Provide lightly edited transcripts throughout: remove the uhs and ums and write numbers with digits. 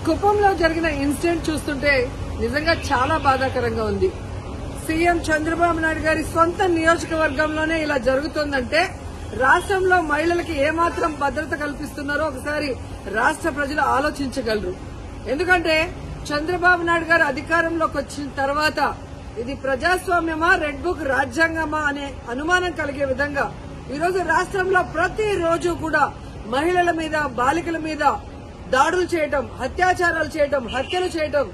కుప్పంలో జరిగిన ఇన్సిడెంట్ చూస్తుంటే నిజంగా చాలా బాధాకరంగా ఉంది. సీఎం చంద్రబాబు నాయుడు గారి సొంత నియోజకవర్గంలోనే ఇలా జరుగుతోందంటే రాష్ట్రంలో మహిళలకి ఏమాత్రం భద్రత కల్పిస్తున్నారో ఒకసారి రాష్ట్ర ప్రజలు ఆలోచించగలరు. ఎందుకంటే చంద్రబాబు నాయుడు గారు అధికారంలోకి వచ్చిన తర్వాత ఇది ప్రజాస్వామ్యమా, రెడ్ బుక్ రాజ్యాంగమా అనే అనుమానం కలిగే విధంగా ఈరోజు రాష్ట్రంలో ప్రతిరోజు కూడా మహిళల మీద, బాలికల మీద దాడులు చేయటం, అత్యాచారాలు చేయటం, హత్యలు చేయటం,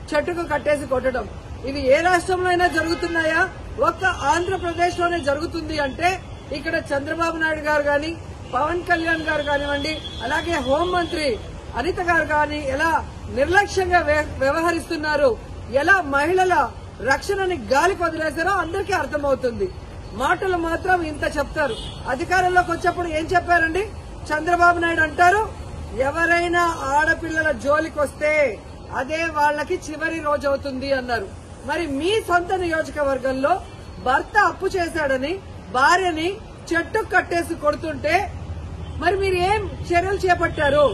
చెట్టుకు కట్టేసి కొట్టడం, ఇవి ఏ రాష్ట్రంలో అయినా జరుగుతున్నాయా? ఒక్క ఆంధ్రప్రదేశ్ లోనే జరుగుతుంది అంటే ఇక్కడ చంద్రబాబు నాయుడు గారు గాని, పవన్ కళ్యాణ్ గారు కానివ్వండి, అలాగే హోంమంత్రి అనిత గారు గాని ఎలా నిర్లక్ష్యంగా వ్యవహరిస్తున్నారు, ఎలా మహిళల రక్షణని గాలికి వదిలేశారో అందరికీ అర్థమవుతుంది. మాటలు మాత్రం ఇంత చెప్తారు. అధికారంలోకి వచ్చేప్పుడు ఏం చెప్పారండి? చంద్రబాబు నాయుడు అంటారు, ఎవరైనా ఆడపిల్లల జోలికి వస్తే అదే వాళ్ళకి చివరి రోజు అవుతుంది అన్నారు. మరి మీ సొంత నియోజకవర్గంలో భర్త అప్పు చేశాడని భార్యని చెట్టు కట్టేసి కొడుతుంటే మరి మీరు ఏం చర్యలు చేపట్టారు?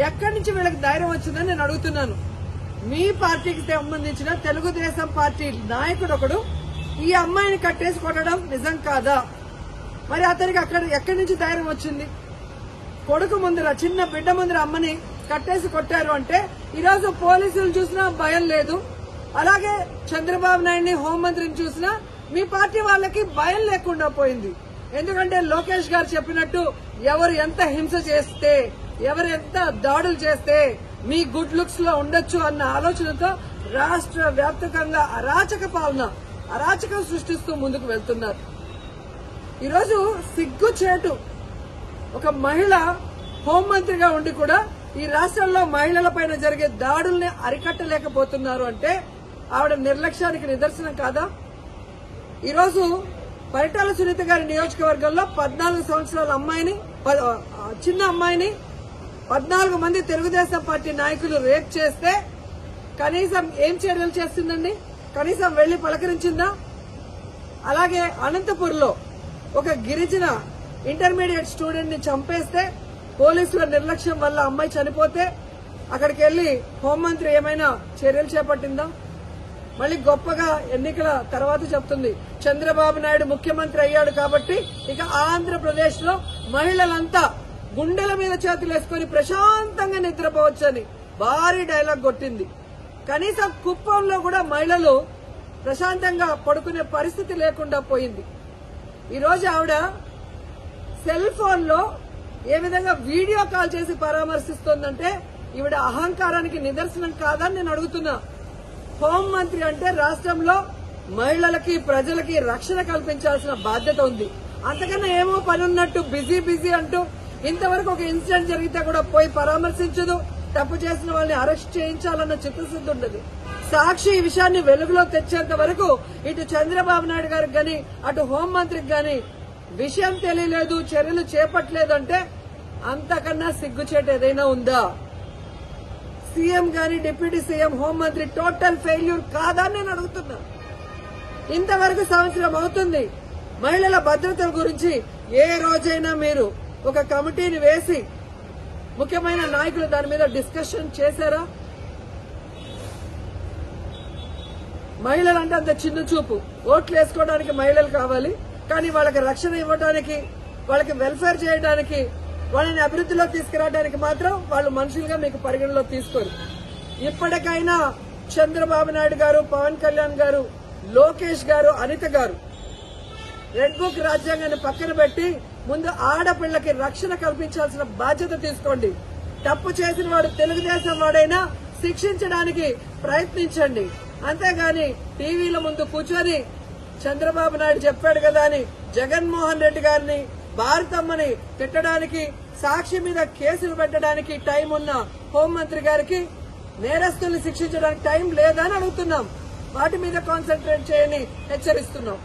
ఎక్కడి నుంచి వీళ్ళకి ధైర్యం వచ్చిందని నేను అడుగుతున్నాను. మీ పార్టీకి సంబంధించిన తెలుగుదేశం పార్టీ నాయకుడు ఒకడు ఈ అమ్మాయిని కట్టేసి కొట్టడం నిజం కాదా? మరి అతనికి ఎక్కడి నుంచి ధైర్యం వచ్చింది? కొడుకు ముందర, చిన్న బిడ్డ ముందర అమ్మని కట్టేసి కొట్టారు అంటే ఈరోజు పోలీసులు చూసినా భయం లేదు. అలాగే చంద్రబాబు నాయుడిని, హోంమంత్రిని చూసినా మీ పార్టీ వాళ్ళకి భయం లేకుండా పోయింది. ఎందుకంటే లోకేష్ గారు చెప్పినట్టు ఎవరు ఎంత హింస చేస్తే, ఎవరు ఎంత దాడులు చేస్తే మీ గుడ్ లుక్స్ లో ఉండొచ్చు అన్న ఆలోచనతో రాష్ట్ర వ్యాప్తంగా అరాచకం సృష్టిస్తూ ముందుకు వెళ్తున్నారు. ఈరోజు సిగ్గుచేటు ఒక మహిళ హోంమంత్రిగా ఉండి కూడా ఈ రాష్ట్రంలో మహిళల పైన జరిగే దాడుల్ని అరికట్టలేకపోతున్నారు అంటే ఆవిడ నిర్లక్ష్యానికి నిదర్శనం కాదా? ఈరోజు పరిటాల సునీత గారి నియోజకవర్గంలో 14 సంవత్సరాల అమ్మాయిని, చిన్న అమ్మాయిని 14 మంది తెలుగుదేశం పార్టీ నాయకులు రేప్ చేస్తే కనీసం ఏం చర్యలు చేస్తుందండి? కనీసం వెళ్లి పలకరించిందా? అలాగే అనంతపూర్లో ఒక గిరిజన ఇంటర్మీడియట్ స్టూడెంట్ ని చంపేస్తే పోలీసుల నిర్లక్ష్యం వల్ల అమ్మాయి చనిపోతే అక్కడికి వెళ్లి హోంమంత్రి ఏమైనా చర్యలు చేపట్టిందా? మళ్ళీ గొప్పగా ఎన్నికల తర్వాత చెప్తుంది చంద్రబాబు నాయుడు ముఖ్యమంత్రి అయ్యాడు కాబట్టి ఇక ఆంధ్రప్రదేశ్ లో మహిళలంతా గుండెల మీద చేతులేసుకుని ప్రశాంతంగా నిద్రపోవచ్చని భారీ డైలాగ్ కొట్టింది. కనీసం కుప్పంలో కూడా మహిళలు ప్రశాంతంగా పడుకునే పరిస్థితి లేకుండా పోయింది. ఈరోజు ఆవిడ సెల్ ఫోన్ లో ఏ విధంగా వీడియో కాల్ చేసి పరామర్శిస్తోందంటే ఈవిడ అహంకారానికి నిదర్శనం కాదని నేను అడుగుతున్నా. హోంమంత్రి అంటే రాష్ట్రంలో మహిళలకి, ప్రజలకి రక్షణ కల్పించాల్సిన బాధ్యత ఉంది. అంతకన్నా ఏమో పనున్నట్టు బిజీ అంటూ ఇంతవరకు ఒక ఇన్సిడెంట్ జరిగితే కూడా పోయి పరామర్శించదు. తప్పు చేసిన వాళ్ళని అరెస్ట్ చేయించాలన్న చిత్తశుద్ధి ఉండదు. సాక్షి ఈ విషయాన్ని వెలుగులో తెచ్చేంత వరకు ఇటు చంద్రబాబు నాయుడు గారికి గాని, అటు హోంమంత్రికి గాని విషయం తెలియలేదు, చర్యలు చేపట్టలేదంటే అంతకన్నా సిగ్గుచేటు ఏదైనా ఉందా? సీఎం గాని, డిప్యూటీ సీఎం, హోంమంత్రి టోటల్ ఫెయిల్యూర్ కాదా నేను అడుగుతున్నా. ఇంతవరకు సంవత్సరం అవుతుంది. మహిళల భద్రత గురించి ఏ రోజైనా మీరు ఒక కమిటీని వేసి ముఖ్యమైన నాయకులు దాని మీద డిస్కషన్ చేశారా? మహిళలంటే అంత చిన్న చూపు. ఓట్లు వేసుకోవడానికి మహిళలు కావాలి, కానీ వాళ్ళకి రక్షణ ఇవ్వడానికి, వాళ్ళకి వెల్ఫేర్ చేయడానికి, వాళ్ళని అభివృద్ధిలో తీసుకురావడానికి మాత్రం వాళ్ళు మనుషులుగా మీకు పరిగణలో తీసుకోరు. ఇప్పటికైనా చంద్రబాబు నాయుడు గారు, పవన్ కళ్యాణ్ గారు, లోకేష్ గారు, అనిత గారు రెడ్ బుక్ రాజ్యాంగాన్ని పక్కన పెట్టి ముందు ఆడపిల్లకి రక్షణ కల్పించాల్సిన బాధ్యత తీసుకోండి. తప్పు చేసిన వాడు తెలుగుదేశం వాడైనా శిక్షించడానికి ప్రయత్నించండి. అంతేగాని టీవీల ముందు కూర్చొని చంద్రబాబు నాయుడు చెప్పాడు కదా అని జగన్మోహన్ రెడ్డి గారిని, భారతమ్మని తిట్టడానికి, సాక్షి మీద కేసులు పెట్టడానికి టైం ఉన్న హోంమంత్రి గారికి నేరస్తుల్ని శిక్షించడానికి టైం లేదని అడుగుతున్నాం. వాటి మీద కాన్సన్ట్రేట్ చేయని హెచ్చరిస్తున్నాం.